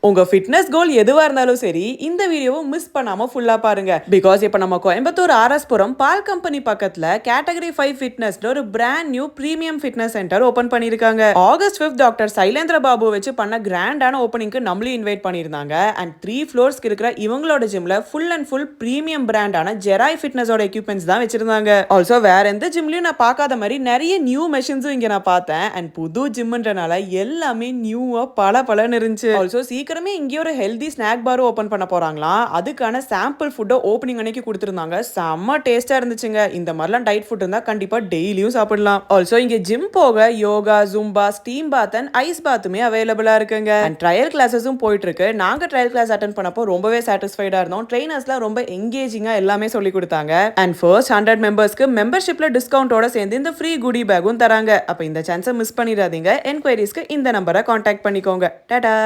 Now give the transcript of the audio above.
உங்க ஃபிட்னஸ் கோல் எதுவா இருந்தாலும் சரி இந்த வீடியோவை மிஸ் பண்ணாம ஃபுல்லா பாருங்க. பிகாஸ் இப்ப நம்ம கோயம்புத்தூர் ஆர்எஸ்புரம் பால் கம்பெனி பக்கத்துல கேட்டகரி 5 ஃபிட்னஸ் ஒரு brand new premium fitness centre open பண்ணிருக்காங்க. ஆகஸ்ட் 5 டாக்டர் சைலேந்திர பாபு வச்சு பண்ண கிராண்டான ஓப்பனிங்க்கு நம்மளும் இன்வைட் பண்ணிருந்தாங்க. அண்ட் 3 ஃப்ளோர்ஸ்க்கு இருக்கிற இவங்களோட ஜிம்ல ஃபுல் அண்ட் ஃபுல் பிரீமியம் பிராண்டான ஜெராய் ஃபிட்னஸோட எக்யூப்மெண்ட்ஸ் தான் வச்சிருந்தாங்க. ஆல்சோ வேற எந்த ஜிம்லயும் நான் பார்க்காத மாதிரி நிறைய நியூ மெஷின்ஸும் இங்க நான் பார்த்தேன். அண்ட் புது ஜிம்ன்றனால எல்லாமே நியூவா பலன்னு இருந்துச்சு. ஆல்சோ சீக்கிரமே இங்கே ஒரு ஹெல்தி ஸ்நாக் பாரும் ஓபன் பண்ண போறாங்களாம். அதுக்கான சாம்பிள் ஃபுட்டை ஓப்பனிங் அன்னைக்கு கொடுத்துருந்தாங்க. செம்ம டேஸ்டா இருந்துச்சுங்க. இந்த மாதிரிலாம் டயட் ஃபுட் இருந்தா கண்டிப்பா டெய்லியும் சாப்பிடலாம். ஆல்சோ இங்க ஜிம் போக yoga, zumba, steam bath and ice பாத்துமே அவைலபிளா இருக்குங்க. அண்ட் ட்ரையல் கிளாஸஸும் போயிட்டு இருக்கு. நாங்க ட்ரையல் கிளாஸ் அட்டென்ட் பண்ணப்போ ரொம்பவே சாட்டிஸ்ஃபைடா இருந்தோம். ட்ரெயினர்ஸ்லாம் ரொம்ப எங்கேஜிங்கா எல்லாமே சொல்லி கொடுத்தாங்க. அண்ட் ஃபர்ஸ்ட் 100 மெம்பர்ஸ்க்கு மெம்பர்ஷிப்ல டிஸ்கவுண்டோட சேர்ந்து இந்த ஃப்ரீ குடி பேக்கும் தராங்க. அப்ப இந்த சான்ஸை மிஸ் பண்ணிடாதீங்க. என்கொயரிஸ்க்கு இந்த நம்பரை கான்டாக்ட் பண்ணிக்கோங்க. டாடா.